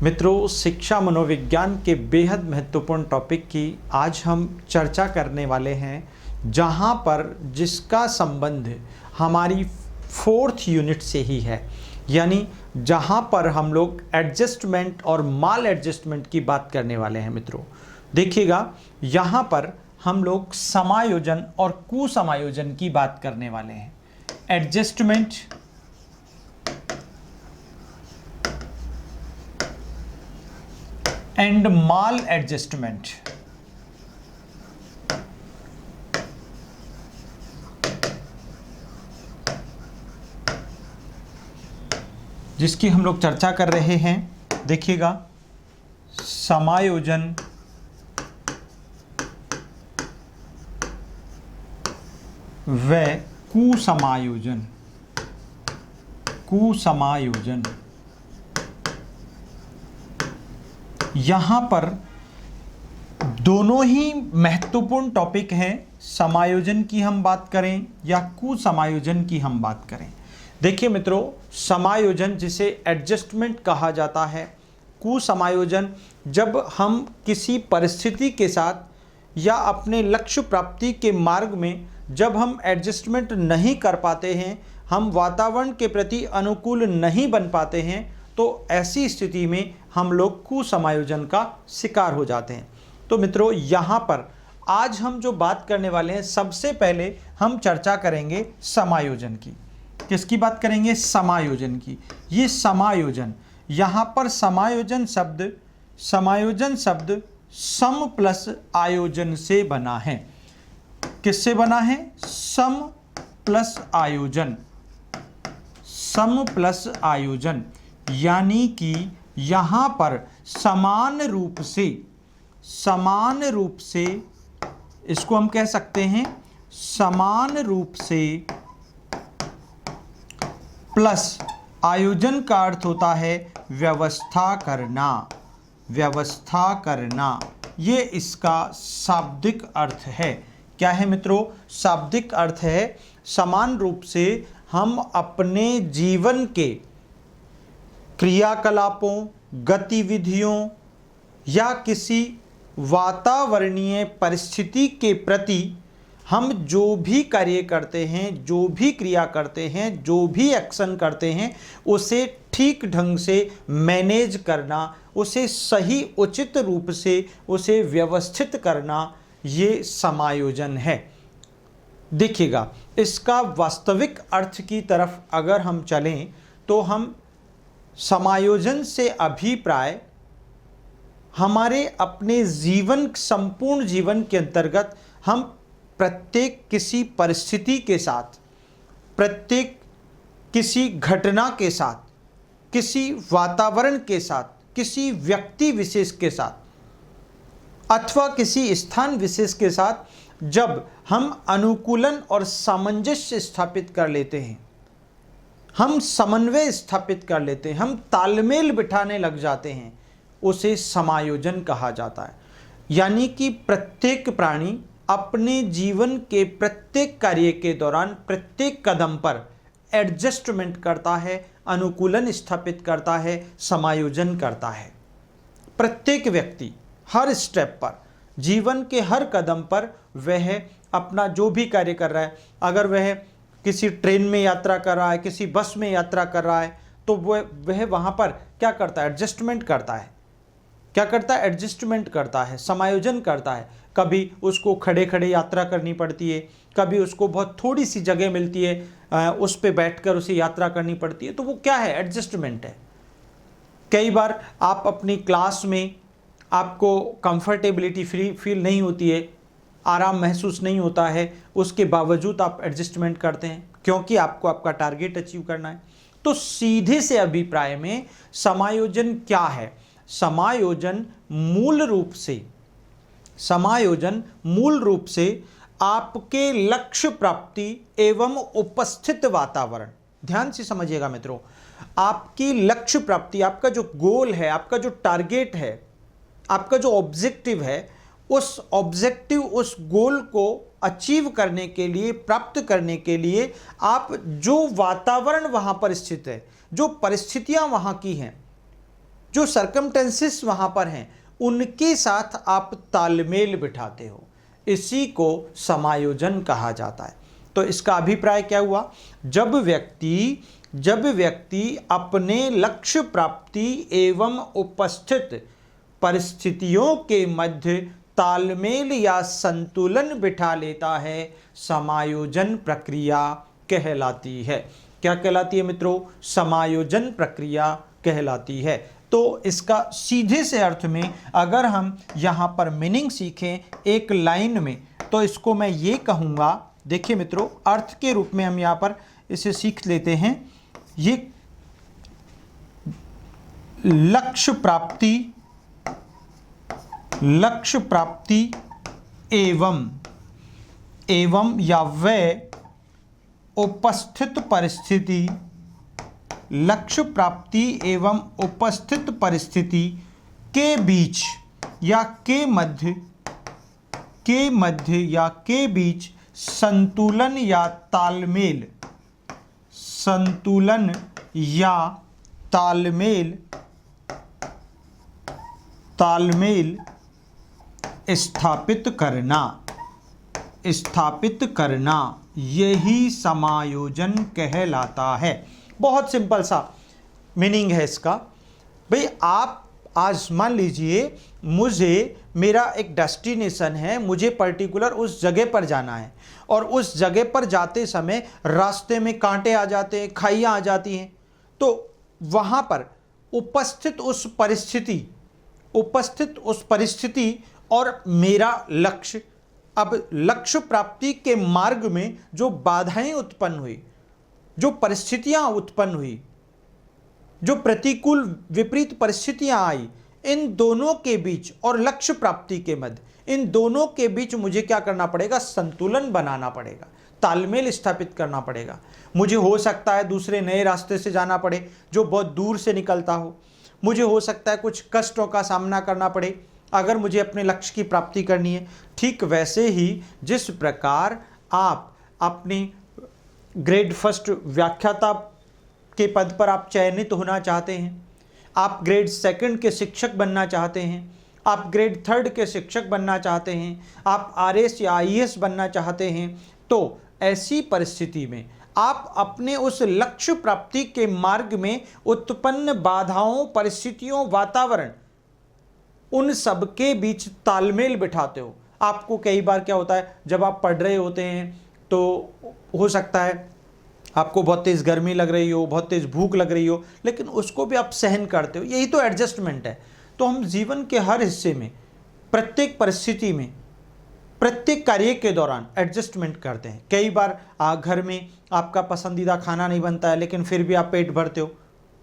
मित्रों, शिक्षा मनोविज्ञान के बेहद महत्वपूर्ण टॉपिक की आज हम चर्चा करने वाले हैं, जहां पर जिसका संबंध हमारी 4th यूनिट से ही है, यानी जहां पर हम लोग एडजस्टमेंट और माल एडजस्टमेंट की बात करने वाले हैं। मित्रों देखिएगा, यहां पर हम लोग समायोजन और कुसमायोजन की बात करने वाले हैं। Adjustment and mall adjustment. जिसकी हम लोग चर्चा कर रहे हैं। देखिएगा, समायोजन व कुसमायोजन। कुसमायोजन यहाँ पर दोनों ही महत्वपूर्ण टॉपिक हैं। समायोजन की हम बात करें या कुसमायोजन की हम बात करें। देखिए मित्रों, समायोजन जिसे एडजस्टमेंट कहा जाता है, कुसमायोजन जब हम किसी परिस्थिति के साथ या अपने लक्ष्य प्राप्ति के मार्ग में जब हम एडजस्टमेंट नहीं कर पाते हैं, हम वातावरण के प्रति अनुकूल नहीं बन पाते हैं, तो ऐसी स्थिति में हम लोग कुसमायोजन का शिकार हो जाते हैं। तो मित्रों, यहाँ पर आज हम जो बात करने वाले हैं, सबसे पहले हम चर्चा करेंगे समायोजन की। किसकी बात करेंगे? समायोजन की। ये समायोजन, यहाँ पर समायोजन शब्द सम प्लस आयोजन से बना है। किससे बना है? सम प्लस आयोजन। सम प्लस आयोजन यानी कि यहाँ पर समान रूप से इसको हम कह सकते हैं समान रूप से प्लस आयोजन का अर्थ होता है व्यवस्था करना। व्यवस्था करना, ये इसका शाब्दिक अर्थ है। क्या है मित्रों? शाब्दिक अर्थ है समान रूप से हम अपने जीवन के क्रियाकलापों, गतिविधियों या किसी वातावरणीय परिस्थिति के प्रति हम जो भी कार्य करते हैं, जो भी क्रिया करते हैं, जो भी एक्शन करते हैं, उसे ठीक ढंग से मैनेज करना, उसे सही उचित रूप से उसे व्यवस्थित करना, ये समायोजन है। देखिएगा, इसका वास्तविक अर्थ की तरफ अगर हम चलें तो हम समायोजन से अभिप्राय हमारे अपने जीवन, संपूर्ण जीवन के अंतर्गत हम प्रत्येक किसी परिस्थिति के साथ, प्रत्येक किसी घटना के साथ, किसी वातावरण के साथ, किसी व्यक्ति विशेष के साथ अथवा किसी स्थान विशेष के साथ जब हम अनुकूलन और सामंजस्य स्थापित कर लेते हैं, हम समन्वय स्थापित कर लेते हैं, हम तालमेल बिठाने लग जाते हैं, उसे समायोजन कहा जाता है। यानी कि प्रत्येक प्राणी अपने जीवन के प्रत्येक कार्य के दौरान, प्रत्येक कदम पर एडजस्टमेंट करता है, अनुकूलन स्थापित करता है, समायोजन करता है। प्रत्येक व्यक्ति हर स्टेप पर, जीवन के हर कदम पर वह अपना जो भी कार्य कर रहा है, अगर वह किसी ट्रेन में यात्रा कर रहा है, किसी बस में यात्रा कर रहा है, तो वह वहाँ पर क्या करता है? एडजस्टमेंट करता है। क्या करता है? एडजस्टमेंट करता है, समायोजन करता है। कभी उसको खड़े खड़े यात्रा करनी पड़ती है, कभी उसको बहुत थोड़ी सी जगह मिलती है, उस पर बैठकर उसे यात्रा करनी पड़ती है, तो वो क्या है? एडजस्टमेंट है। कई बार आप अपनी क्लास में आपको कंफर्टेबिलिटी फील नहीं होती है, आराम महसूस नहीं होता है, उसके बावजूद आप एडजस्टमेंट करते हैं क्योंकि आपको आपका टारगेट अचीव करना है। तो सीधे से अभिप्राय में समायोजन क्या है? समायोजन मूल रूप से आपके लक्ष्य प्राप्ति एवं उपस्थित वातावरण, ध्यान से समझिएगा मित्रों, आपकी लक्ष्य प्राप्ति, आपका जो गोल है, आपका जो टारगेट है, आपका जो ऑब्जेक्टिव है, उस गोल को अचीव करने के लिए, प्राप्त करने के लिए आप जो वातावरण वहां पर स्थित है, जो परिस्थितियां वहां की हैं, जो सर्कमटेंसेस वहाँ पर हैं उनके साथ आप तालमेल बिठाते हो, इसी को समायोजन कहा जाता है। तो इसका अभिप्राय क्या हुआ? जब व्यक्ति अपने लक्ष्य प्राप्ति एवं उपस्थित परिस्थितियों के मध्य तालमेल या संतुलन बिठा लेता है, समायोजन प्रक्रिया कहलाती है। क्या कहलाती है मित्रों? समायोजन प्रक्रिया कहलाती है। तो इसका सीधे से अर्थ में अगर हम यहाँ पर मीनिंग सीखें एक लाइन में, तो इसको मैं ये कहूँगा, देखिए मित्रों, अर्थ के रूप में हम यहाँ पर इसे सीख लेते हैं। ये लक्ष्य प्राप्ति एवं या वह उपस्थित परिस्थिति, लक्ष्य प्राप्ति एवं उपस्थित परिस्थिति के बीच या के बीच संतुलन या तालमेल स्थापित करना, यही समायोजन कहलाता है। बहुत सिंपल सा मीनिंग है इसका। भाई आप आज मान लीजिए मेरा एक डेस्टिनेशन है, मुझे पर्टिकुलर उस जगह पर जाना है, और उस जगह पर जाते समय रास्ते में कांटे आ जाते हैं, खाइयाँ आ जाती हैं, तो वहाँ पर उपस्थित उस परिस्थिति और मेरा लक्ष्य, अब लक्ष्य प्राप्ति के मार्ग में जो बाधाएं उत्पन्न हुई, जो परिस्थितियां उत्पन्न हुई, जो प्रतिकूल विपरीत परिस्थितियां आई, इन दोनों के बीच और लक्ष्य प्राप्ति के मध्य, इन दोनों के बीच मुझे क्या करना पड़ेगा? संतुलन बनाना पड़ेगा, तालमेल स्थापित करना पड़ेगा। मुझे हो सकता है दूसरे नए रास्ते से जाना पड़े जो बहुत दूर से निकलता हो, मुझे हो सकता है कुछ कष्टों का सामना करना पड़े अगर मुझे अपने लक्ष्य की प्राप्ति करनी है। ठीक वैसे ही जिस प्रकार आप अपने ग्रेड फर्स्ट व्याख्याता के पद पर आप चयनित होना चाहते हैं, आप ग्रेड सेकंड के शिक्षक बनना चाहते हैं, आप ग्रेड थर्ड के शिक्षक बनना चाहते हैं, आप आरएस या आईएएस बनना चाहते हैं, तो ऐसी परिस्थिति में आप अपने उस लक्ष्य प्राप्ति के मार्ग में उत्पन्न बाधाओं, परिस्थितियों, वातावरण, उन सब के बीच तालमेल बिठाते हो। आपको कई बार क्या होता है, जब आप पढ़ रहे होते हैं तो हो सकता है आपको बहुत तेज़ गर्मी लग रही हो, बहुत तेज़ भूख लग रही हो, लेकिन उसको भी आप सहन करते हो। यही तो एडजस्टमेंट है। तो हम जीवन के हर हिस्से में, प्रत्येक परिस्थिति में, प्रत्येक कार्य के दौरान एडजस्टमेंट करते हैं। कई बार घर में आपका पसंदीदा खाना नहीं बनता है, लेकिन फिर भी आप पेट भरते हो,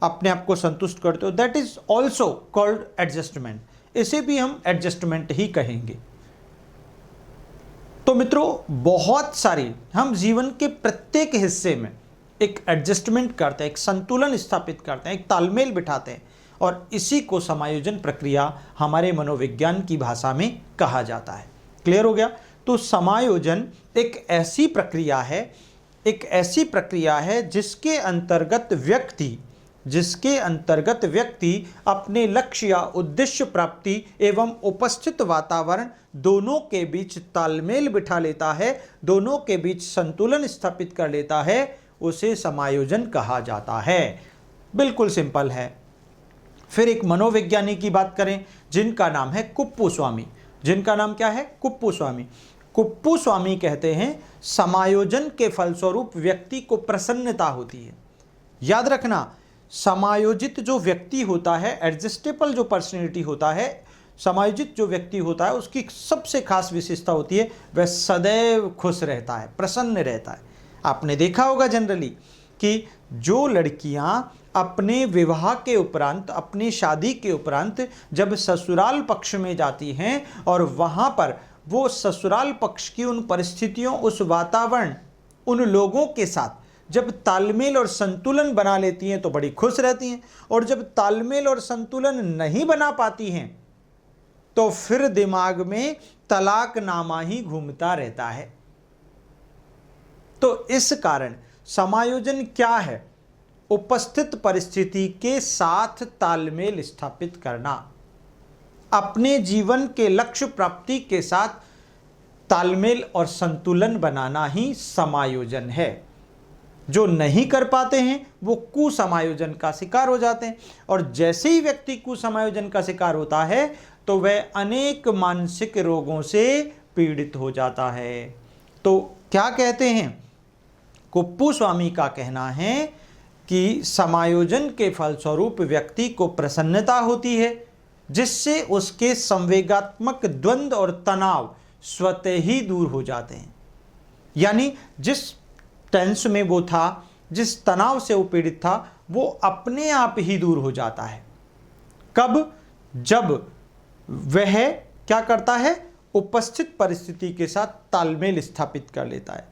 अपने आप को संतुष्ट करते हो। That is also called adjustment. इसे भी हम एडजस्टमेंट ही कहेंगे। तो मित्रों, बहुत सारी हम जीवन के प्रत्येक हिस्से में एक एडजस्टमेंट करते हैं, एक संतुलन स्थापित करते हैं, एक तालमेल बिठाते हैं, और इसी को समायोजन प्रक्रिया हमारे मनोविज्ञान की भाषा में कहा जाता है। क्लियर हो गया? तो समायोजन एक ऐसी प्रक्रिया है जिसके अंतर्गत व्यक्ति अपने लक्ष्य या उद्देश्य प्राप्ति एवं उपस्थित वातावरण दोनों के बीच तालमेल बिठा लेता है, दोनों के बीच संतुलन स्थापित कर लेता है, उसे समायोजन कहा जाता है। बिल्कुल सिंपल है। फिर एक मनोविज्ञानी की बात करें जिनका नाम है कुप्पूस्वामी। जिनका नाम क्या है? कुप्पूस्वामी। कुप्पूस्वामी कहते हैं समायोजन के फलस्वरूप व्यक्ति को प्रसन्नता होती है। याद रखना, समायोजित जो व्यक्ति होता है, एडजस्टेबल जो पर्सनैलिटी होता है, समायोजित जो व्यक्ति होता है, उसकी सबसे खास विशेषता होती है वह सदैव खुश रहता है, प्रसन्न रहता है। आपने देखा होगा जनरली कि जो लड़कियां अपने विवाह के उपरांत, अपनी शादी के उपरांत जब ससुराल पक्ष में जाती हैं और वहाँ पर वो ससुराल पक्ष की उन परिस्थितियों, उस वातावरण, उन लोगों के साथ जब तालमेल और संतुलन बना लेती हैं तो बड़ी खुश रहती हैं, और जब तालमेल और संतुलन नहीं बना पाती हैं तो फिर दिमाग में तलाकनामा ही घूमता रहता है। तो इस कारण समायोजन क्या है? उपस्थित परिस्थिति के साथ तालमेल स्थापित करना। अपने जीवन के लक्ष्य प्राप्ति के साथ तालमेल और संतुलन बनाना ही समायोजन है। जो नहीं कर पाते हैं वो कुसमायोजन का शिकार हो जाते हैं, और जैसे ही व्यक्ति कुसमायोजन का शिकार होता है तो वह अनेक मानसिक रोगों से पीड़ित हो जाता है। तो क्या कहते हैं, कुप्पुस्वामी का कहना है कि समायोजन के फलस्वरूप व्यक्ति को प्रसन्नता होती है, जिससे उसके संवेगात्मक द्वंद्व और तनाव स्वतः ही दूर हो जाते हैं। यानी जिस टेंस में वो था, जिस तनाव से वो पीड़ित था, वो अपने आप ही दूर हो जाता है। कब? जब वह क्या करता है, उपस्थित परिस्थिति के साथ तालमेल स्थापित कर लेता है,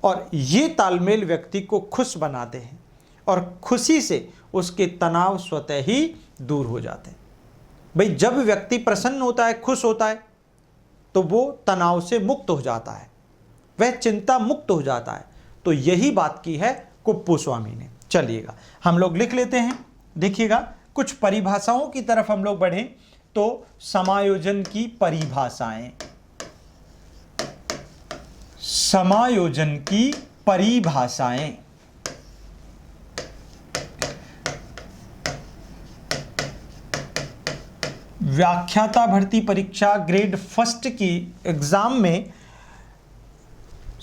और ये तालमेल व्यक्ति को खुश बनाते हैं और खुशी से उसके तनाव स्वतः ही दूर हो जाते हैं। भाई जब व्यक्ति प्रसन्न होता है, खुश होता है, तो वो तनाव से मुक्त हो जाता है, वह चिंता मुक्त हो जाता है। तो यही बात की है कुप्पुस्वामी ने। चलिएगा हम लोग लिख लेते हैं। देखिएगा कुछ परिभाषाओं की तरफ हम लोग बढ़ें तो समायोजन की परिभाषाएं। समायोजन की परिभाषाएं। व्याख्याता भर्ती परीक्षा ग्रेड फर्स्ट की एग्जाम में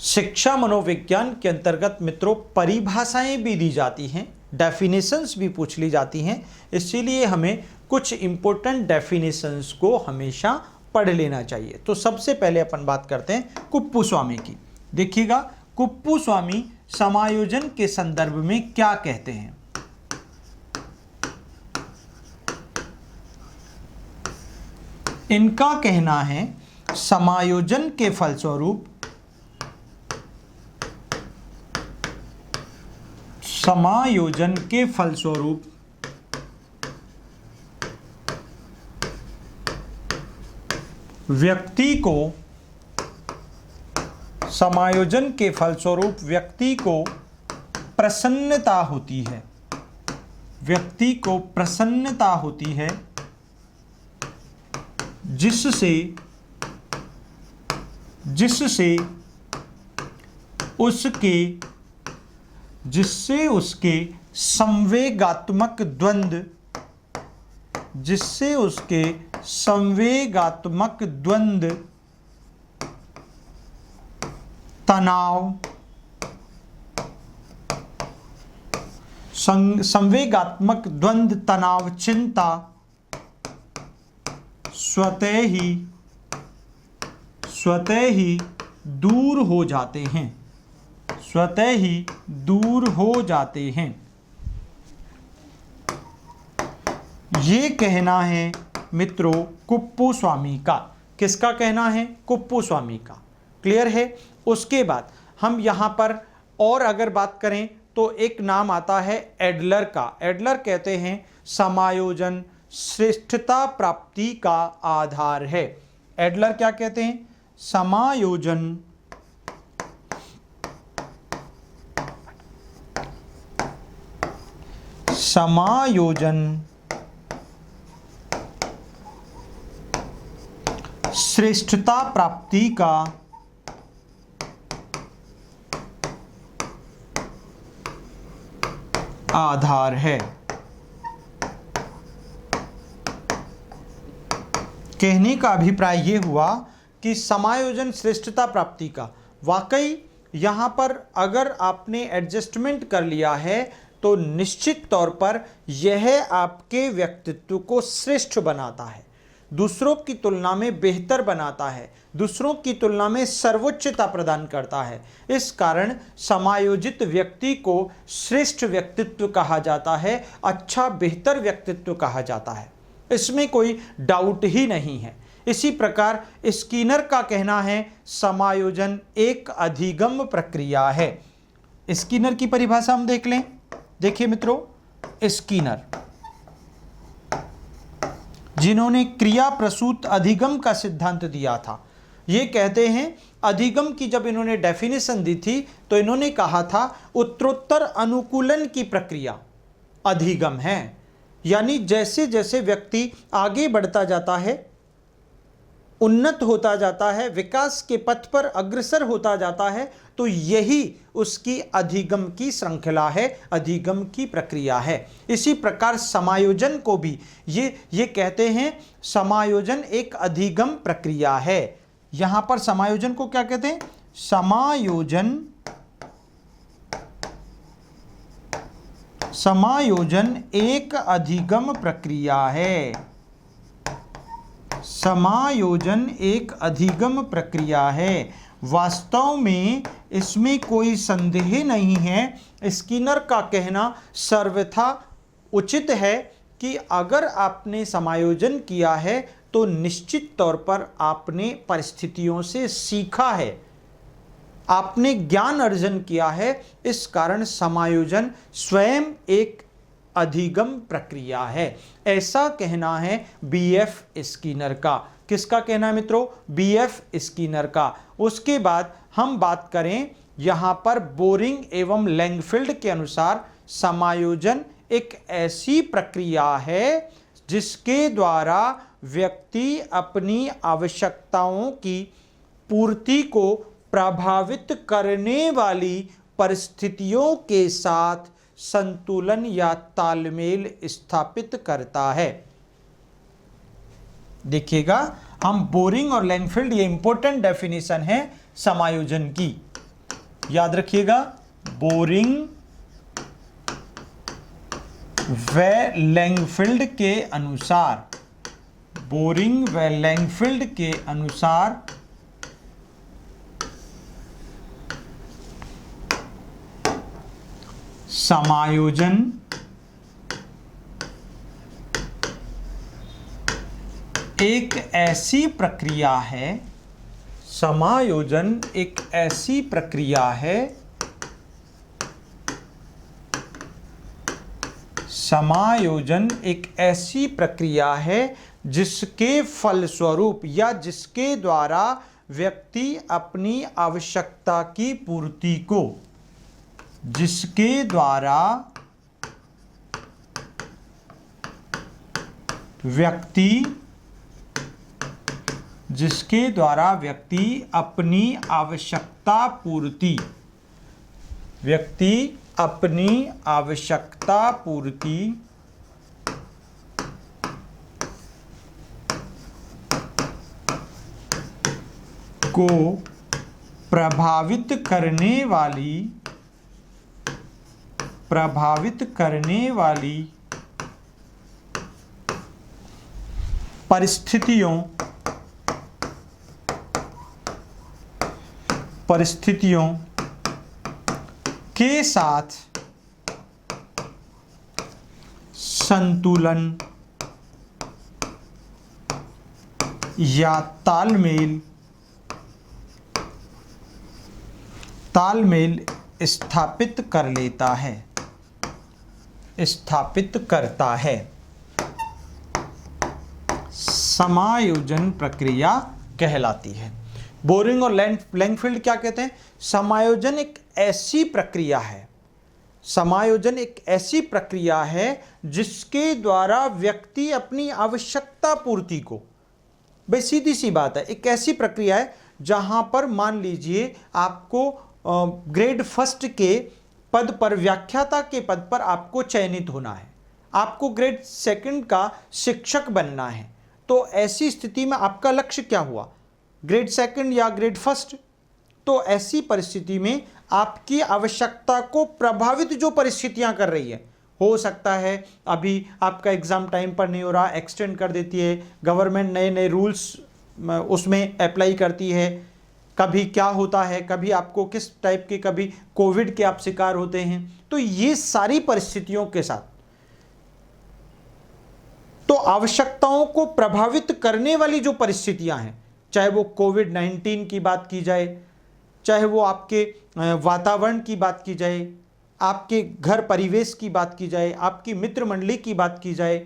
शिक्षा मनोविज्ञान के अंतर्गत मित्रों परिभाषाएं भी दी जाती हैं, डेफिनेशंस भी पूछ ली जाती हैं। इसीलिए हमें कुछ इंपॉर्टेंट डेफिनेशंस को हमेशा पढ़ लेना चाहिए। तो सबसे पहले अपन बात करते हैं कुप्पुस्वामी की। देखिएगा कुप्पुस्वामी समायोजन के संदर्भ में क्या कहते हैं। इनका कहना है समायोजन के फलस्वरूप समायोजन के फलस्वरूप व्यक्ति को प्रसन्नता होती है। व्यक्ति को प्रसन्नता होती है, जिससे उसके संवेगात्मक द्वंद्व तनाव चिंता स्वतः ही दूर हो जाते हैं। ये कहना है मित्रों कुप्पुस्वामी का। किसका कहना है? कुप्पुस्वामी का। क्लियर है। उसके बाद हम यहाँ पर और अगर बात करें तो एक नाम आता है एडलर का। एडलर कहते हैं समायोजन श्रेष्ठता प्राप्ति का आधार है। एडलर क्या कहते हैं? समायोजन श्रेष्ठता प्राप्ति का आधार है। कहने का अभिप्राय ये हुआ कि समायोजन श्रेष्ठता प्राप्ति का, वाकई यहाँ पर अगर आपने एडजस्टमेंट कर लिया है तो निश्चित तौर पर यह आपके व्यक्तित्व को श्रेष्ठ बनाता है, दूसरों की तुलना में बेहतर बनाता है, दूसरों की तुलना में सर्वोच्चता प्रदान करता है। इस कारण समायोजित व्यक्ति को श्रेष्ठ व्यक्तित्व कहा जाता है, अच्छा बेहतर व्यक्तित्व कहा जाता है, इसमें कोई डाउट ही नहीं है। इसी प्रकार स्कीनर का कहना है समायोजन एक अधिगम प्रक्रिया है। स्कीनर की परिभाषा हम देख लें। देखिए मित्रों, स्कीनर जिन्होंने क्रिया प्रसूत अधिगम का सिद्धांत दिया था, ये कहते हैं, अधिगम की जब इन्होंने डेफिनेशन दी थी तो इन्होंने कहा था उत्तरोत्तर अनुकूलन की प्रक्रिया अधिगम है। यानी जैसे जैसे व्यक्ति आगे बढ़ता जाता है, उन्नत होता जाता है, विकास के पथ पर अग्रसर होता जाता है, तो यही उसकी अधिगम की श्रृंखला है, अधिगम की प्रक्रिया है। इसी प्रकार समायोजन को भी ये कहते हैं, समायोजन एक अधिगम प्रक्रिया है। यहां पर समायोजन को क्या कहते हैं? समायोजन एक अधिगम प्रक्रिया है। समायोजन एक अधिगम प्रक्रिया है। वास्तव में इसमें कोई संदेह नहीं है। स्किनर का कहना सर्वथा उचित है कि अगर आपने समायोजन किया है तो निश्चित तौर पर आपने परिस्थितियों से सीखा है, आपने ज्ञान अर्जन किया है। इस कारण समायोजन स्वयं एक अधिगम प्रक्रिया है, ऐसा कहना है बीएफ स्किनर का। किसका कहना है मित्रों? बीएफ स्किनर का। उसके बाद हम बात करें यहां पर बोरिंग एवं लैंगफील्ड के अनुसार, समायोजन एक ऐसी प्रक्रिया है जिसके द्वारा व्यक्ति अपनी आवश्यकताओं की पूर्ति को प्रभावित करने वाली परिस्थितियों के साथ संतुलन या तालमेल स्थापित करता है। देखिएगा, हम बोरिंग और लैंगफील्ड, ये इंपॉर्टेंट डेफिनेशन है समायोजन की, याद रखिएगा। बोरिंग व लैंगफील्ड के अनुसार, बोरिंग व लैंगफील्ड के अनुसार समायोजन एक ऐसी प्रक्रिया है, समायोजन एक ऐसी प्रक्रिया है, समायोजन एक ऐसी प्रक्रिया है जिसके फलस्वरूप या जिसके द्वारा व्यक्ति अपनी आवश्यकता की पूर्ति को, जिसके द्वारा व्यक्ति अपनी आवश्यकता पूर्ति, व्यक्ति अपनी आवश्यकता पूर्ति को प्रभावित करने वाली परिस्थितियों के साथ संतुलन या तालमेल स्थापित कर लेता है, स्थापित करता है। समायोजन प्रक्रिया कहलाती है। बोरिंग और लैंगफील्ड क्या कहते हैं? समायोजन एक ऐसी प्रक्रिया है, समायोजन एक ऐसी प्रक्रिया है जिसके द्वारा व्यक्ति अपनी आवश्यकता पूर्ति को, भाई सीधी सी बात है, एक ऐसी प्रक्रिया है जहां पर मान लीजिए आपको ग्रेड फर्स्ट के पद पर, व्याख्याता के पद पर आपको चयनित होना है, आपको ग्रेड सेकंड का शिक्षक बनना है, तो ऐसी स्थिति में आपका लक्ष्य क्या हुआ? ग्रेड सेकंड या ग्रेड फर्स्ट। तो ऐसी परिस्थिति में आपकी आवश्यकता को प्रभावित जो परिस्थितियां कर रही है, हो सकता है अभी आपका एग्जाम टाइम पर नहीं हो रहा, एक्सटेंड कर देती है गवर्नमेंट, नए नए रूल्स उसमें अप्लाई करती है, कभी क्या होता है, कभी आपको किस टाइप के, कभी कोविड के आप शिकार होते हैं। तो ये सारी परिस्थितियों के साथ तो आवश्यकताओं को प्रभावित करने वाली जो परिस्थितियां हैं, चाहे वो कोविड-19 की बात की जाए, चाहे वो आपके वातावरण की बात की जाए, आपके घर परिवेश की बात की जाए, आपकी मित्र मंडली की बात की जाए,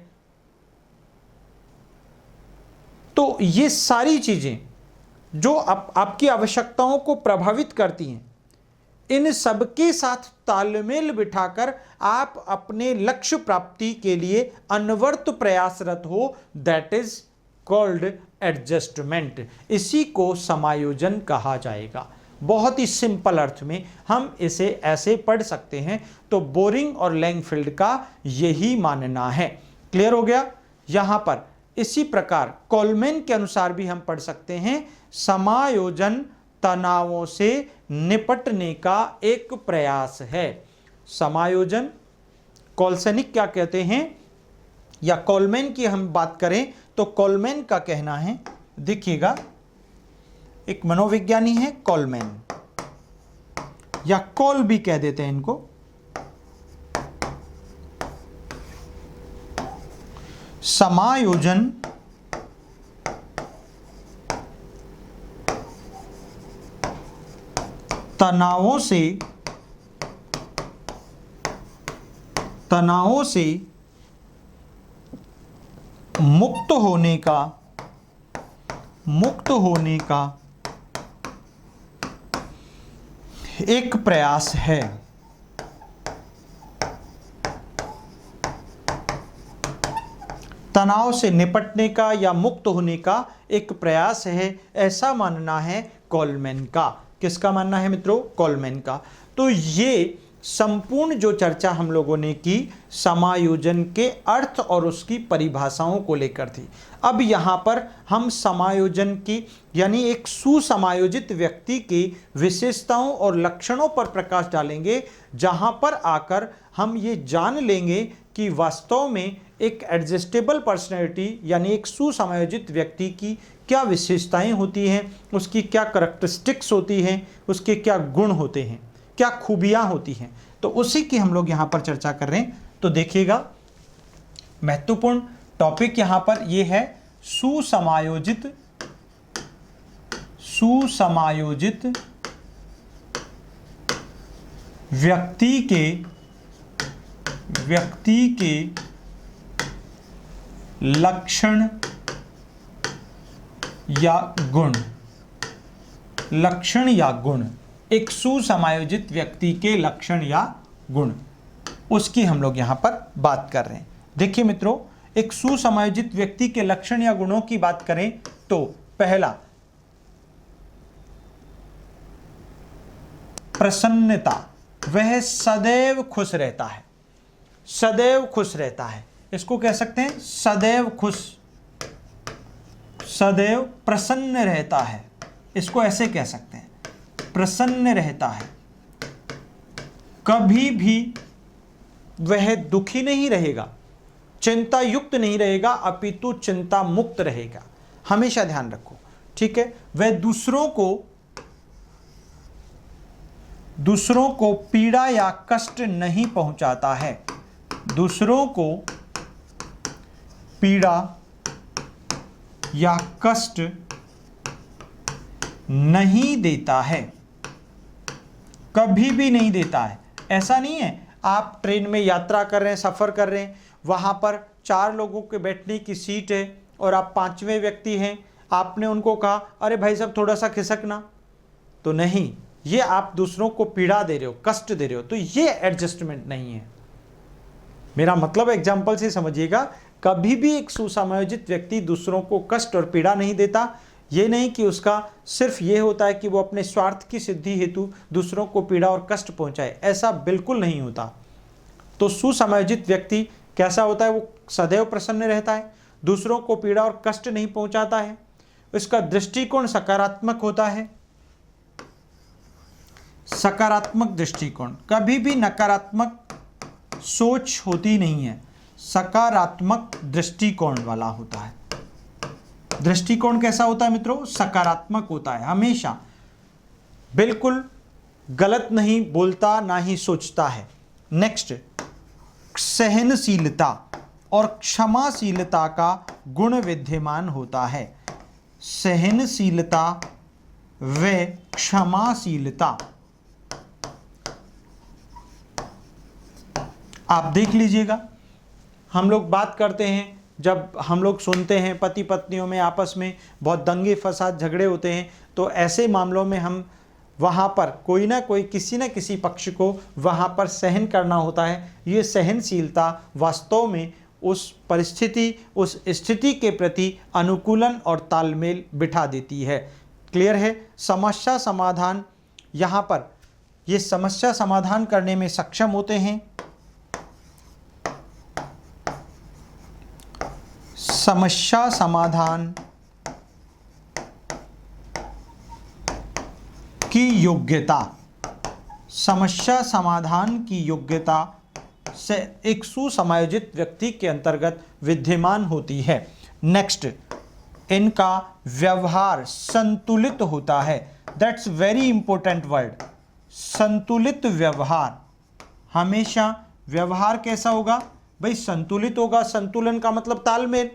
तो ये सारी चीजें जो आपकी आवश्यकताओं को प्रभावित करती हैं, इन सबके साथ तालमेल बिठाकर आप अपने लक्ष्य प्राप्ति के लिए अनवरत प्रयासरत हो, दैट इज कॉल्ड एडजस्टमेंट। इसी को समायोजन कहा जाएगा। बहुत ही सिंपल अर्थ में हम इसे ऐसे पढ़ सकते हैं। तो बोरिंग और लैंगफील्ड का यही मानना है। क्लियर हो गया? यहां पर इसी प्रकार कोलमैन के अनुसार भी हम पढ़ सकते हैं, समायोजन तनावों से निपटने का एक प्रयास है। समायोजन, कोलसैनिक क्या कहते हैं, या कोलमैन की हम बात करें तो कोलमैन का कहना है, देखिएगा, एक मनोविज्ञानी है कोलमैन, या कोल भी कह देते हैं इनको। समायोजन तनावों से मुक्त होने का एक प्रयास है। तनाव से निपटने का या मुक्त होने का एक प्रयास है, ऐसा मानना है कोलमैन का। किसका मानना है मित्रों? कोलमैन का। तो ये संपूर्ण जो चर्चा हम लोगों ने की समायोजन के अर्थ और उसकी परिभाषाओं को लेकर थी। अब यहाँ पर हम समायोजन की यानी एक सुसमायोजित व्यक्ति की विशेषताओं और लक्षणों पर प्रकाश डालेंगे, जहाँ पर आकर हम ये जान लेंगे कि वास्तव में एक एडजस्टेबल पर्सनैलिटी यानी एक सुसमायोजित व्यक्ति की क्या विशेषताएं होती हैं, उसकी क्या करैक्टरिस्टिक्स होती हैं, उसके क्या गुण होते हैं, क्या खूबियां होती हैं। तो उसी की हम लोग यहाँ पर चर्चा कर रहे हैं। तो देखिएगा, महत्वपूर्ण टॉपिक यहाँ पर ये है सुसमायोजित व्यक्ति के लक्षण या गुण। एक सुसमायोजित व्यक्ति के लक्षण या गुण, उसकी हम लोग यहां पर बात कर रहे हैं। देखिए मित्रों, एक सुसमायोजित व्यक्ति के लक्षण या गुणों की बात करें तो पहला, प्रसन्नता। वह सदैव खुश रहता है। सदैव खुश रहता है, इसको कह सकते हैं सदैव खुश, सदैव प्रसन्न रहता है, इसको ऐसे कह सकते हैं प्रसन्न रहता है। कभी भी वह दुखी नहीं रहेगा, चिंता युक्त नहीं रहेगा, अपितु चिंता मुक्त रहेगा। हमेशा ध्यान रखो, ठीक है। वह दूसरों को पीड़ा या कष्ट नहीं पहुंचाता है। दूसरों को पीड़ा या कष्ट नहीं देता है, कभी भी नहीं देता है। ऐसा नहीं है आप ट्रेन में यात्रा कर रहे हैं, सफ़र कर रहे हैं, वहाँ पर 4 लोगों के बैठने की सीट है और आप 5वें व्यक्ति हैं, आपने उनको कहा अरे भाई साहब थोड़ा सा खिसकना, तो नहीं, ये आप दूसरों को पीड़ा दे रहे हो, कष्ट दे रहे हो, तो ये एडजस्टमेंट नहीं है। मेरा मतलब एग्जाम्पल से समझिएगा, कभी भी एक सुसमायोजित व्यक्ति दूसरों को कष्ट और पीड़ा नहीं देता। ये नहीं कि उसका सिर्फ ये होता है कि वो अपने स्वार्थ की सिद्धि हेतु दूसरों को पीड़ा और कष्ट पहुंचाए, ऐसा बिल्कुल नहीं होता। तो सुसमायोजित व्यक्ति कैसा होता है? वो सदैव प्रसन्न रहता है, दूसरों को पीड़ा और कष्ट नहीं पहुंचाता है, उसका दृष्टिकोण सकारात्मक होता है। सकारात्मक दृष्टिकोण, कभी भी नकारात्मक सोच होती नहीं है, सकारात्मक दृष्टिकोण वाला होता है। दृष्टिकोण कैसा होता है मित्रों? सकारात्मक होता है, हमेशा बिल्कुल गलत नहीं बोलता ना ही सोचता है। नेक्स्ट, सहनशीलता और क्षमाशीलता का गुण विद्यमान होता है। सहनशीलता व क्षमाशीलता, आप देख लीजिएगा, हम लोग बात करते हैं जब हम लोग सुनते हैं पति पत्नियों में आपस में बहुत दंगे फसाद झगड़े होते हैं, तो ऐसे मामलों में हम वहाँ पर कोई ना कोई किसी न किसी पक्ष को वहाँ पर सहन करना होता है। ये सहनशीलता वास्तव में उस परिस्थिति, उस स्थिति के प्रति अनुकूलन और तालमेल बिठा देती है। क्लियर है? समस्या समाधान, यहाँ पर ये समस्या समाधान करने में सक्षम होते हैं। समस्या समाधान की योग्यता, समस्या समाधान की योग्यता से एक सुसमायोजित व्यक्ति के अंतर्गत विद्यमान होती है। नेक्स्ट, इनका व्यवहार संतुलित होता है। दैट्स वेरी इंपॉर्टेंट वर्ड, संतुलित व्यवहार। हमेशा व्यवहार कैसा होगा भाई? संतुलित होगा। संतुलन का मतलब तालमेल,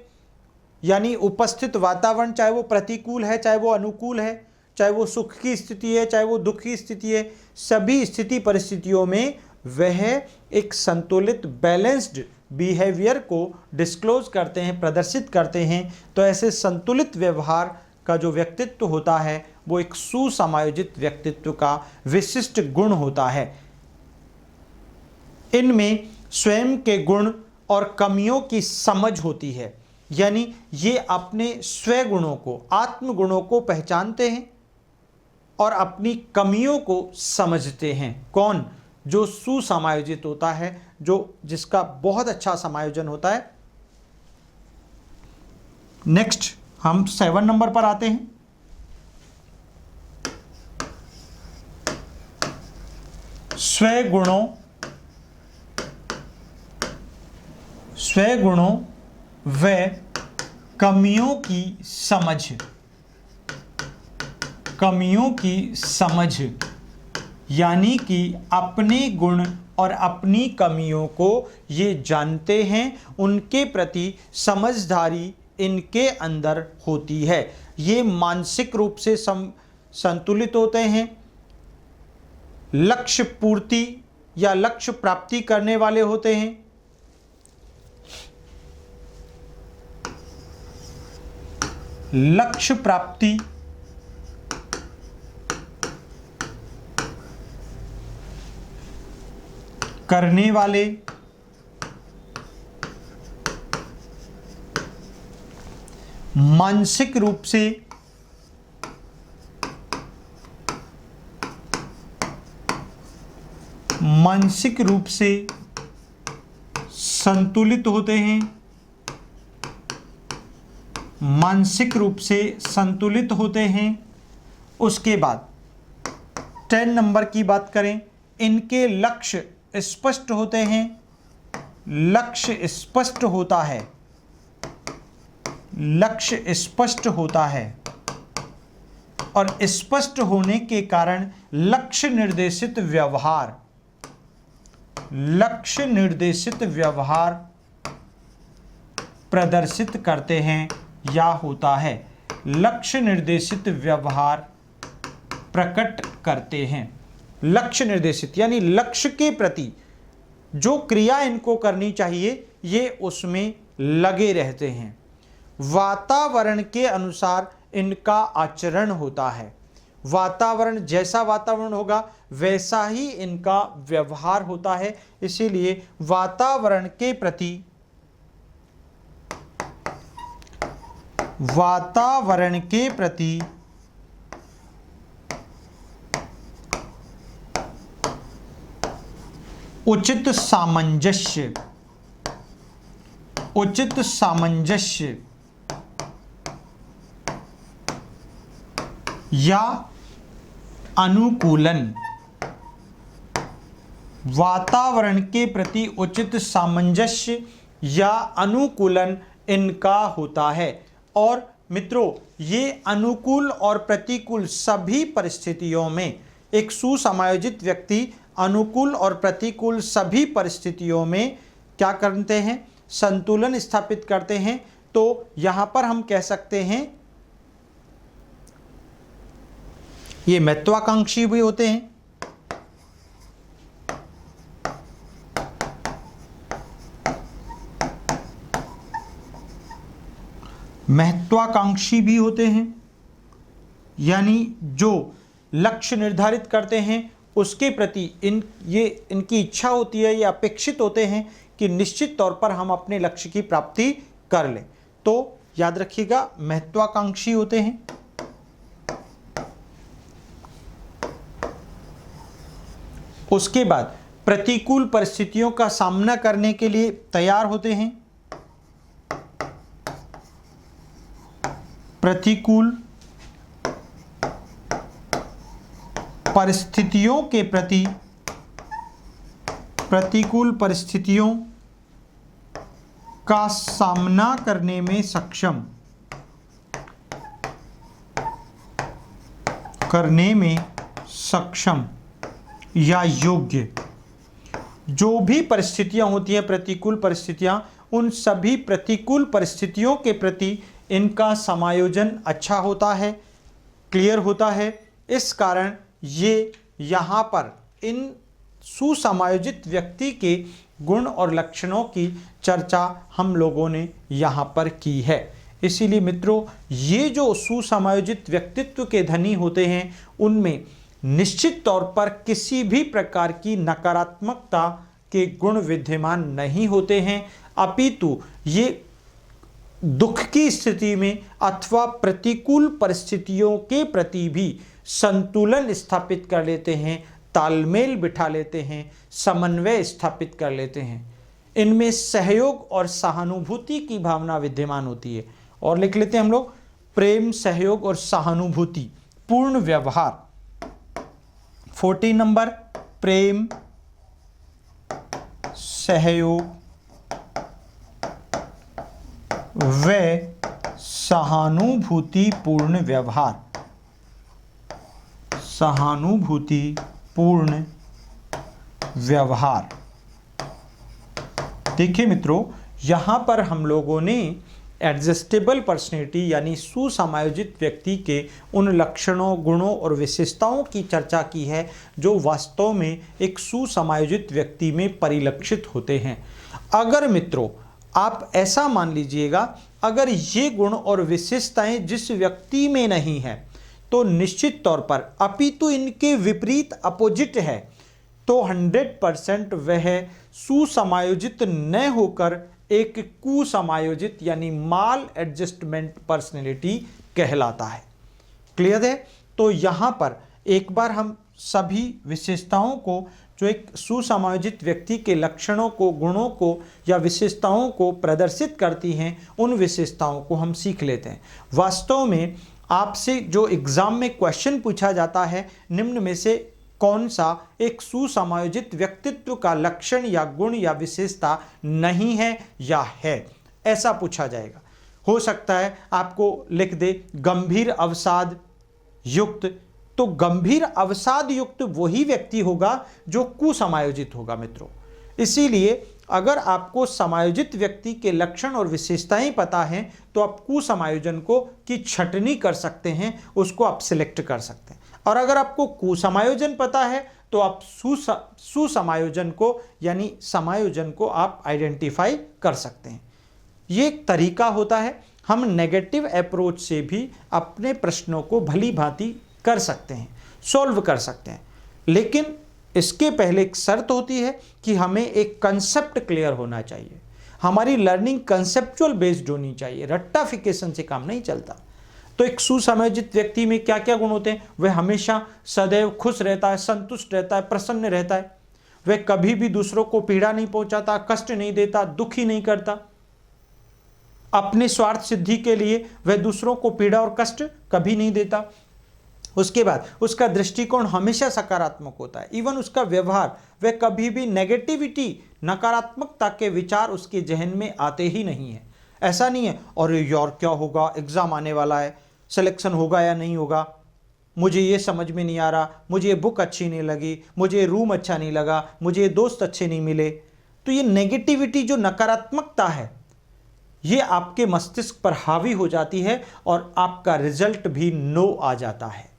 यानी उपस्थित वातावरण, चाहे वो प्रतिकूल है चाहे वो अनुकूल है, चाहे वो सुख की स्थिति है चाहे वो दुख की स्थिति है, सभी स्थिति परिस्थितियों में वह एक संतुलित बैलेंस्ड बिहेवियर को डिस्क्लोज करते हैं, प्रदर्शित करते हैं। तो ऐसे संतुलित व्यवहार का जो व्यक्तित्व होता है वो एक सुसमायोजित व्यक्तित्व का विशिष्ट गुण होता है। इनमें स्वयं के गुण और कमियों की समझ होती है, यानी ये अपने स्वयं गुणों को, आत्म गुणों को पहचानते हैं और अपनी कमियों को समझते हैं। कौन? जो सुसमायोजित होता है, जिसका बहुत अच्छा समायोजन होता है। नेक्स्ट हम 7 नंबर पर आते हैं। स्वयं गुणों व कमियों की समझ, कमियों की समझ, यानी कि अपने गुण और अपनी कमियों को ये जानते हैं, उनके प्रति समझदारी इनके अंदर होती है। ये मानसिक रूप से संतुलित होते हैं, लक्ष्य पूर्ति या लक्ष्य प्राप्ति करने वाले होते हैं, लक्ष्य प्राप्ति करने वाले, मानसिक रूप से संतुलित होते हैं, मानसिक रूप से संतुलित होते हैं। उसके बाद 10 नंबर की बात करें, इनके लक्ष्य स्पष्ट होते हैं, लक्ष्य स्पष्ट होता है, लक्ष्य स्पष्ट होता है और स्पष्ट होने के कारण लक्ष्य निर्देशित व्यवहार, लक्ष्य निर्देशित व्यवहार प्रदर्शित करते हैं या होता है, लक्ष्य निर्देशित व्यवहार प्रकट करते हैं। लक्ष्य निर्देशित यानी लक्ष्य के प्रति जो क्रिया इनको करनी चाहिए ये उसमें लगे रहते हैं। वातावरण के अनुसार इनका आचरण होता है, वातावरण जैसा वातावरण होगा वैसा ही इनका व्यवहार होता है। इसीलिए वातावरण के प्रति उचित सामंजस्य या अनुकूलन, वातावरण के प्रति उचित सामंजस्य या अनुकूलन इनका होता है। और मित्रों, ये अनुकूल और प्रतिकूल सभी परिस्थितियों में, एक सुसमायोजित व्यक्ति अनुकूल और प्रतिकूल सभी परिस्थितियों में क्या करते हैं? संतुलन स्थापित करते हैं। तो यहां पर हम कह सकते हैं ये महत्वाकांक्षी भी होते हैं, महत्वाकांक्षी भी होते हैं, यानी जो लक्ष्य निर्धारित करते हैं उसके प्रति इनकी इच्छा होती है, ये अपेक्षित होते हैं कि निश्चित तौर पर हम अपने लक्ष्य की प्राप्ति कर लें। तो याद रखिएगा, महत्वाकांक्षी होते हैं। उसके बाद प्रतिकूल परिस्थितियों का सामना करने के लिए तैयार होते हैं। प्रतिकूल परिस्थितियों के प्रति प्रतिकूल परिस्थितियों का सामना करने में सक्षम या योग्य। जो भी परिस्थितियां होती हैं, प्रतिकूल परिस्थितियां, उन सभी प्रतिकूल परिस्थितियों के प्रति इनका समायोजन अच्छा होता है, क्लियर होता है। इस कारण ये यहाँ पर इन सुसमायोजित व्यक्ति के गुण और लक्षणों की चर्चा हम लोगों ने यहाँ पर की है। इसीलिए मित्रों, ये जो सुसमायोजित व्यक्तित्व के धनी होते हैं उनमें निश्चित तौर पर किसी भी प्रकार की नकारात्मकता के गुण विद्यमान नहीं होते हैं, अपितु ये दुख की स्थिति में अथवा प्रतिकूल परिस्थितियों के प्रति भी संतुलन स्थापित कर लेते हैं, तालमेल बिठा लेते हैं, समन्वय स्थापित कर लेते हैं। इनमें सहयोग और सहानुभूति की भावना विद्यमान होती है। और लिख लेते हैं हम लोग, प्रेम, सहयोग और सहानुभूति, पूर्ण व्यवहार। 14 नंबर, प्रेम, सहयोग व सहानुभूति पूर्ण व्यवहार। सहानुभूति पूर्ण व्यवहार। देखिए मित्रों, यहां पर हम लोगों ने एडजस्टेबल पर्सनैलिटी यानी सुसमायोजित व्यक्ति के उन लक्षणों, गुणों और विशेषताओं की चर्चा की है जो वास्तव में एक सुसमायोजित व्यक्ति में परिलक्षित होते हैं। अगर मित्रों आप ऐसा मान लीजिएगा, अगर ये गुण और विशेषताएं जिस व्यक्ति में नहीं है तो निश्चित तौर पर अपितु इनके विपरीत अपोजिट है, तो 100% वह सुसमायोजित न होकर एक कुसमायोजित यानी माल एडजस्टमेंट पर्सनैलिटी कहलाता है। क्लियर है? तो यहां पर एक बार हम सभी विशेषताओं को, जो एक सुसमायोजित व्यक्ति के लक्षणों को, गुणों को या विशेषताओं को प्रदर्शित करती हैं, उन विशेषताओं को हम सीख लेते हैं। वास्तव में आपसे जो एग्जाम में क्वेश्चन पूछा जाता है, निम्न में से कौन सा एक सुसमायोजित व्यक्तित्व का लक्षण या गुण या विशेषता नहीं है या है, ऐसा पूछा जाएगा। हो सकता है आपको लिख दे गंभीर अवसाद युक्त, तो गंभीर अवसाद युक्त वही व्यक्ति होगा जो कुसमायोजित होगा मित्रों। इसीलिए अगर आपको समायोजित व्यक्ति के लक्षण और विशेषताएं पता हैं तो आप कुसमायोजन को की छटनी कर सकते हैं, उसको आप सिलेक्ट कर सकते हैं। और अगर आपको कुसमायोजन पता है तो आप सुसमायोजन को यानी समायोजन को आप आइडेंटिफाई कर सकते हैं। ये एक तरीका होता है, हम नेगेटिव अप्रोच से भी अपने प्रश्नों को भली भांति कर सकते हैं, सॉल्व कर सकते हैं। लेकिन इसके पहले एक शर्त होती है कि हमें एक कंसेप्ट क्लियर होना चाहिए, हमारी लर्निंग कंसेप्चुअल बेस्ड होनी चाहिए, रट्टाफिकेशन से काम नहीं चलता। तो एक सुसमायोजित व्यक्ति में क्या क्या गुण होते हैं? वह हमेशा सदैव खुश रहता है, संतुष्ट रहता है, प्रसन्न रहता है। वह कभी भी दूसरों को पीड़ा नहीं पहुंचाता, कष्ट नहीं देता, दुखी नहीं करता। अपने स्वार्थ सिद्धि के लिए वह दूसरों को पीड़ा और कष्ट कभी नहीं देता। उसके बाद उसका दृष्टिकोण हमेशा सकारात्मक होता है। इवन उसका व्यवहार, वह कभी भी नेगेटिविटी, नकारात्मकता के विचार उसके जहन में आते ही नहीं है। ऐसा नहीं है और यार क्या होगा, एग्जाम आने वाला है, सिलेक्शन होगा या नहीं होगा, मुझे ये समझ में नहीं आ रहा, मुझे ये बुक अच्छी नहीं लगी, मुझे रूम अच्छा नहीं लगा, मुझे ये दोस्त अच्छे नहीं मिले। तो ये नेगेटिविटी, जो नकारात्मकता है, ये आपके मस्तिष्क पर हावी हो जाती है और आपका रिजल्ट भी नो आ जाता है,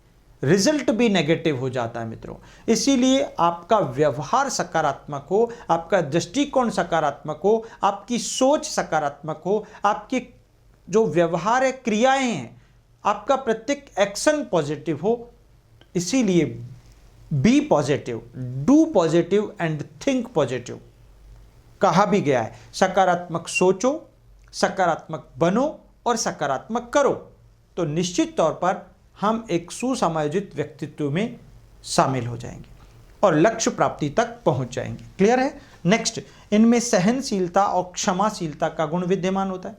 रिजल्ट भी नेगेटिव हो जाता है मित्रों। इसीलिए आपका व्यवहार सकारात्मक हो, आपका दृष्टिकोण सकारात्मक हो, आपकी सोच सकारात्मक हो, आपकी जो व्यवहार है, क्रियाएं हैं, आपका प्रत्येक एक्शन पॉजिटिव हो। इसीलिए be positive, do positive and think positive कहा भी गया है। सकारात्मक सोचो, सकारात्मक बनो और सकारात्मक करो, तो निश्चित तौर पर हम एक सुसमायोजित व्यक्तित्व में शामिल हो जाएंगे और लक्ष्य प्राप्ति तक पहुंच जाएंगे। क्लियर है? नेक्स्ट, इनमें सहनशीलता और क्षमाशीलता का गुण विद्यमान होता है।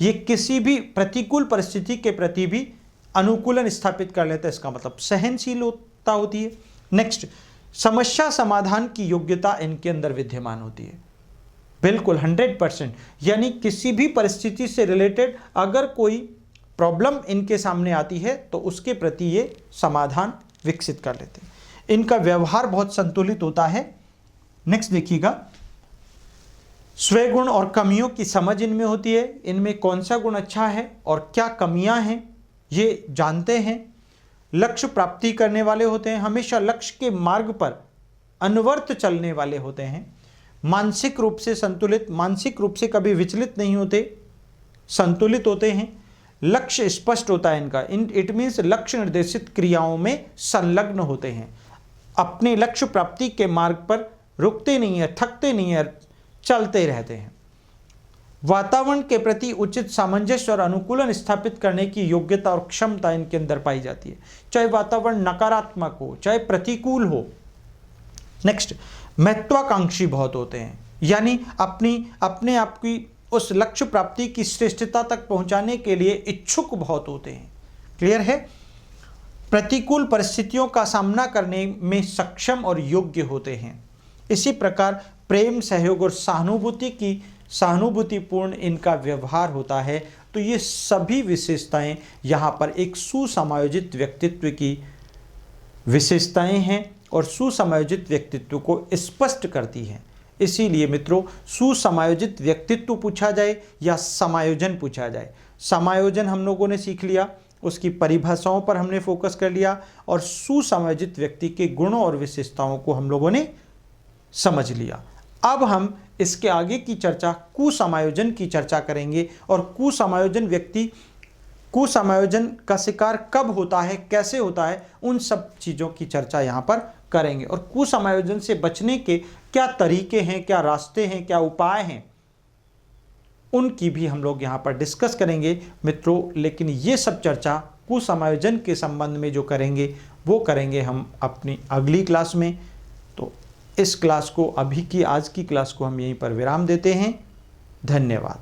ये किसी भी प्रतिकूल परिस्थिति के प्रति भी अनुकूलन स्थापित कर लेता है, इसका मतलब सहनशीलता होती है। नेक्स्ट, समस्या समाधान की योग्यता इनके अंदर विद्यमान होती है, बिल्कुल 100%। यानी किसी भी परिस्थिति से रिलेटेड अगर कोई प्रॉब्लम इनके सामने आती है तो उसके प्रति ये समाधान विकसित कर लेते हैं। इनका व्यवहार बहुत संतुलित होता है। नेक्स्ट देखिएगा, स्वगुण और कमियों की समझ इनमें होती है। इनमें कौन सा गुण अच्छा है और क्या कमियां हैं ये जानते हैं। लक्ष्य प्राप्ति करने वाले होते हैं, हमेशा लक्ष्य के मार्ग पर अनवर्त चलने वाले होते हैं। मानसिक रूप से संतुलित, मानसिक रूप से कभी विचलित नहीं होते, संतुलित होते हैं। लक्ष्य स्पष्ट होता है इनका, इट मीन्स लक्ष्य निर्देशित क्रियाओं में संलग्न होते हैं। अपने लक्ष्य प्राप्ति के मार्ग पर रुकते नहीं है, थकते नहीं है, चलते रहते हैं। वातावरण के प्रति उचित सामंजस्य और अनुकूलन स्थापित करने की योग्यता और क्षमता इनके अंदर पाई जाती है, चाहे वातावरण नकारात्मक हो चाहे प्रतिकूल हो। नेक्स्ट, महत्वाकांक्षी बहुत होते हैं, यानी अपने आप की उस लक्ष्य प्राप्ति की श्रेष्ठता तक पहुंचाने के लिए इच्छुक बहुत होते हैं। क्लियर है? प्रतिकूल परिस्थितियों का सामना करने में सक्षम और योग्य होते हैं। इसी प्रकार प्रेम, सहयोग और सहानुभूतिपूर्ण इनका व्यवहार होता है। तो ये सभी विशेषताएं यहाँ पर एक सुसमायोजित व्यक्तित्व की विशेषताएं हैं और सुसमायोजित व्यक्तित्व को स्पष्ट करती हैं। इसीलिए मित्रों, सुसमायोजित व्यक्तित्व पूछा जाए या समायोजन पूछा जाए, समायोजन हम लोगों ने सीख लिया, उसकी परिभाषाओं पर हमने फोकस कर लिया, और सुसमायोजित व्यक्ति के गुणों और विशेषताओं को हम लोगों ने समझ लिया। अब हम इसके आगे की चर्चा कुसमायोजन की चर्चा करेंगे, और कुसमायोजन का शिकार कब होता है, कैसे होता है, उन सब चीज़ों की चर्चा यहाँ पर करेंगे। और कुसमायोजन से बचने के क्या तरीके हैं, क्या रास्ते हैं, क्या उपाय हैं, उनकी भी हम लोग यहाँ पर डिस्कस करेंगे मित्रों। लेकिन ये सब चर्चा कुसमायोजन के संबंध में जो करेंगे वो करेंगे हम अपनी अगली क्लास में। तो इस क्लास को, आज की क्लास को हम यहीं पर विराम देते हैं। धन्यवाद।